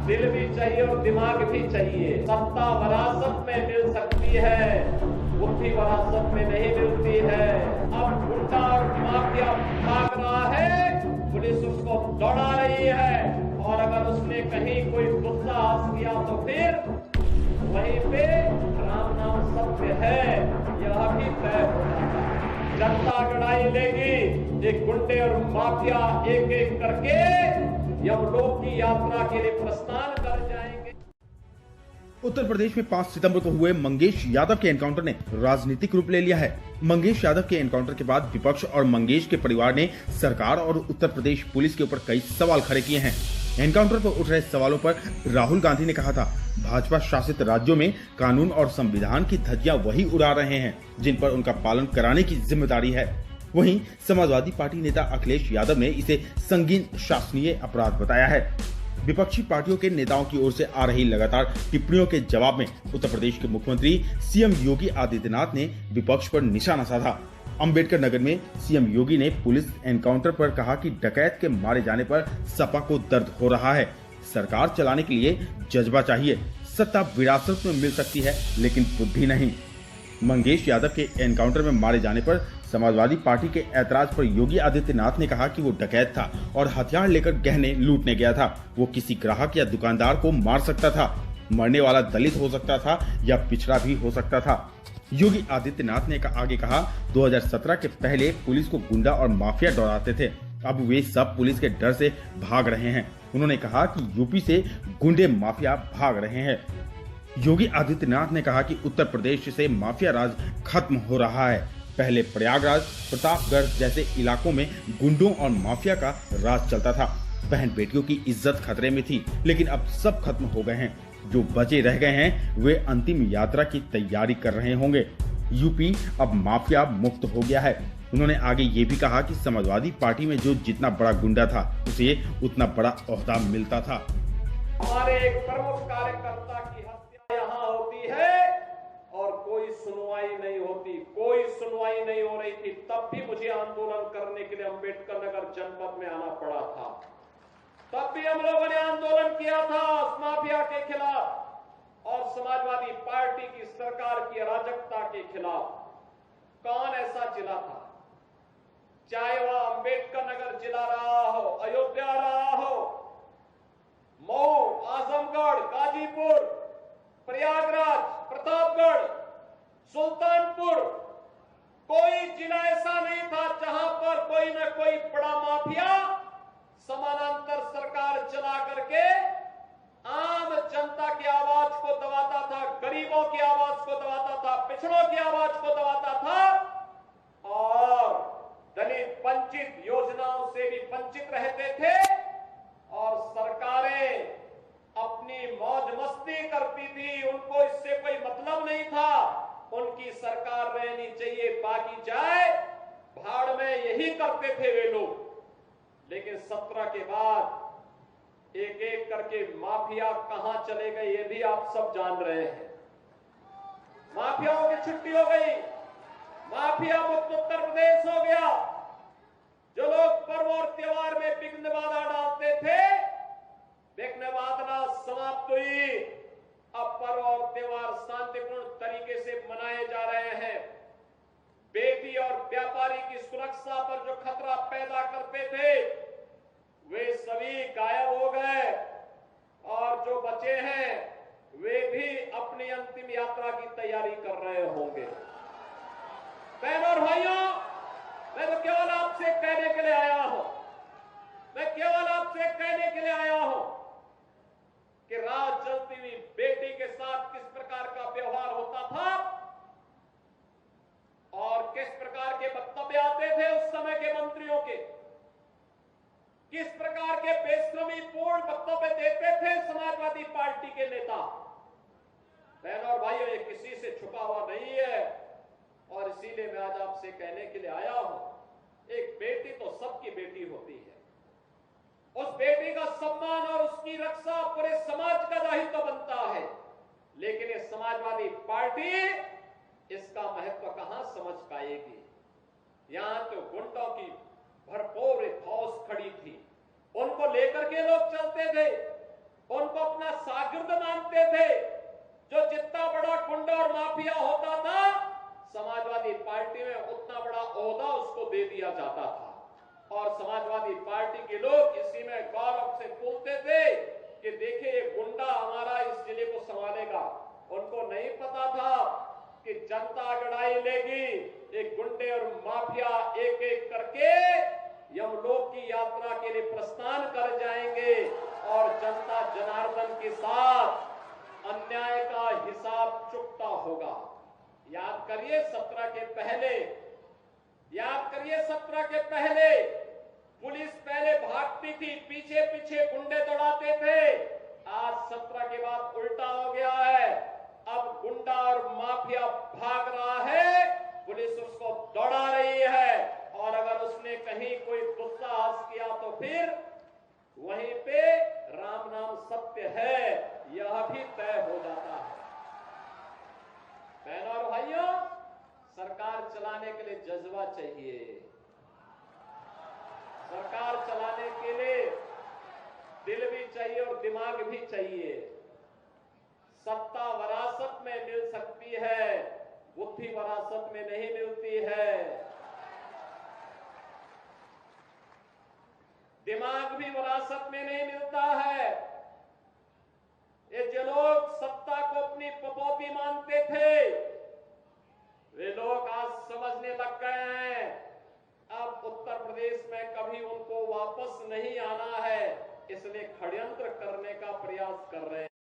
दिल भी चाहिए और दिमाग भी चाहिए। सत्ता विरासत में मिल सकती है, बुद्धि विरासत में नहीं मिलती है। अब गुंडा और माफिया भाग रहा है, पुलिस उसको दौड़ा रही है, और अगर उसने कहीं कोई दुस्साहस किया तो फिर वहीं पे राम नाम सत्य है, यह भी तय हो जाता है। जनता लड़ाई लेगी, ये गुंडे और माफिया एक एक करके यमलोक की यात्रा के लिए प्रस्थान कर जाएंगे। उत्तर प्रदेश में 5 सितंबर को हुए मंगेश यादव के एनकाउंटर ने राजनीतिक रूप ले लिया है। मंगेश यादव के एनकाउंटर के बाद विपक्ष और मंगेश के परिवार ने सरकार और उत्तर प्रदेश पुलिस के ऊपर कई सवाल खड़े किए हैं। एनकाउंटर पर उठ रहे सवालों पर राहुल गांधी ने कहा था, भाजपा शासित राज्यों में कानून और संविधान की धज्जियां वही उड़ा रहे हैं जिन पर उनका पालन कराने की जिम्मेदारी है। वहीं समाजवादी पार्टी नेता अखिलेश यादव ने इसे संगीन शासनीय अपराध बताया है। विपक्षी पार्टियों के नेताओं की ओर से आ रही लगातार टिप्पणियों के जवाब में उत्तर प्रदेश के मुख्यमंत्री सीएम योगी आदित्यनाथ ने विपक्ष पर निशाना साधा। अंबेडकर नगर में सीएम योगी ने पुलिस एनकाउंटर पर कहा कि डकैत के मारे जाने पर सपा को दर्द हो रहा है। सरकार चलाने के लिए जज्बा चाहिए, सत्ता विरासत में मिल सकती है लेकिन बुद्धि नहीं। मंगेश यादव के एनकाउंटर में मारे जाने पर समाजवादी पार्टी के ऐतराज पर योगी आदित्यनाथ ने कहा कि वो डकैत था और हथियार लेकर गहने लूटने गया था। वो किसी ग्राहक या दुकानदार को मार सकता था। मरने वाला दलित हो सकता था या पिछड़ा भी हो सकता था। योगी आदित्यनाथ ने आगे कहा, 2017 के पहले पुलिस को गुंडा और माफिया डराते थे, अब वे सब पुलिस के डर से भाग रहे हैं। उन्होंने कहा कि यूपी से गुंडे माफिया भाग रहे हैं। योगी आदित्यनाथ ने कहा कि उत्तर प्रदेश से माफिया राज खत्म हो रहा है। पहले प्रयागराज, प्रतापगढ़ जैसे इलाकों में गुंडों और माफिया का राज चलता था। बहन बेटियों की इज्जत खतरे में थी, लेकिन अब सब खत्म हो गए हैं। जो बचे रह गए हैं वे अंतिम यात्रा की तैयारी कर रहे होंगे। यूपी अब माफिया मुक्त हो गया है। उन्होंने आगे ये भी कहा कि समाजवादी पार्टी में जो जितना बड़ा गुंडा था उसे उतना बड़ा ओहदा मिलता था। हमारे एक प्रमुख कार्यकर्ता की हत्या यहाँ होती है और कोई सुनवाई नहीं होती, कोई सुनवाई नहीं हो रही थी। तब भी मुझे आंदोलन करने के लिए अंबेडकर नगर जनपद में आना पड़ा था। तब भी हम लोगों ने आंदोलन किया था माफिया के खिलाफ और समाजवादी पार्टी की सरकार की अराजकता के खिलाफ। कौन ऐसा जिला था, चाहे वह अंबेडकर नगर जिला रहा हो, अयोध्या रहा हो, मऊ, आजमगढ़, गाजीपुर, प्रयागराज, प्रतापगढ़, सुल्तानपुर, कोई जिला ऐसा नहीं था जहां पर कोई न कोई बड़ा माफिया समानांतर सरकार चला करके आम जनता की आवाज को दबाता था, गरीबों की आवाज को दबाता था, पिछड़ों की आवाज को दबाता था और दलित वंचित योजनाओं से भी वंचित रहते थे। और सरकारें अपनी मौज मस्ती करती थी, उनको इससे कोई मतलब नहीं था। उनकी सरकार रहनी चाहिए, बाकी जाए भाड़ में, यही करते थे वे लोग। लेकिन 17 के बाद एक एक करके माफिया कहां चले गए ये भी आप सब जान रहे हैं। माफियाओं की छुट्टी हो गई, माफिया मुक्त उत्तर प्रदेश हो गया। जो लोग पर्व और त्योहार में विघ्न बाधा डालते थे, विघ्न बाधा समाप्त हुई। अब पर्व और त्योहार शांतिपूर्ण तरीके से मनाए जा रहे हैं। बेटी और व्यापारी की सुरक्षा पर जो खतरा पैदा करते थे वे सभी गायब हो गए और जो बचे हैं वे भी अपनी अंतिम यात्रा की तैयारी कर रहे होंगे। बहनों और भाइयों, मैं तो केवल आपसे कहने के लिए आया हूं, मैं केवल आपसे कहने के लिए आया हूं कि रात जलती हुई बेटी के साथ किस प्रकार का व्यवहार होता था और किस प्रकार के वक्तव्य आते थे उस समय के मंत्रियों के, किस प्रकार के बेशर्मी पूर्ण वक्तव्य देते थे समाजवादी पार्टी के नेता। बहनों और भाइयों, ये किसी से छुपा हुआ नहीं है और इसीलिए मैं आज आपसे कहने के लिए आया हूं, एक बेटी तो सबकी बेटी होती है। उस बेटी का सम्मान और उसकी रक्षा पूरे समाज का दायित्व बनता है। लेकिन ये समाजवादी पार्टी इसका महत्व कहां समझ पाएगी। यहां तो गुंडों की भरपूर फौज खड़ी थी, उनको लेकर के लोग चलते थे। उनको अपना शागिर्द मानते थे। जो जितना बड़ा गुंडा और माफिया होता था, समाजवादी पार्टी में उतना बड़ा ओहदा उसको दे दिया जाता था। और समाजवादी पार्टी के लोग इसी में गौरव से बोलते थे कि देखिए ये गुंडा हमारा इस जिले को संभालेगा। उनको नहीं पता था कि जनता लड़ाई लेगी, एक गुंडे और माफिया एक एक करके यमलोक की यात्रा के लिए प्रस्थान कर जाएंगे और जनता जनार्दन के साथ अन्याय का हिसाब चुकता होगा। याद करिए 17 के पहले, याद करिए 17 के पहले पुलिस पहले भागती थी, पीछे पीछे गुंडे दौड़ाते थे। आज 17 के बाद उल्टा हो गया है। अब गुंडा और माफिया भाग रहा है, पुलिस उसको दौड़ा रही है। और अगर उसने कहीं कोई दुस्साहस किया तो फिर वहीं पे राम नाम सत्य है, यह भी तय हो जाता है। बहनों और भाइयों, सरकार चलाने के लिए जज्बा चाहिए। सरकार चलाने के लिए दिल भी चाहिए और दिमाग भी चाहिए। सत्ता वरासत में मिल सकती है, बुद्धि वरासत में नहीं मिलती है। दिमाग भी वरासत में नहीं मिलता है। ये जो लोग सत्ता को अपनी पपौती मानते थे, वे लोग आज समझने लग गए हैं अब उत्तर प्रदेश में कभी उनको वापस नहीं आना है, इसलिए षड्यंत्र करने का प्रयास कर रहे हैं।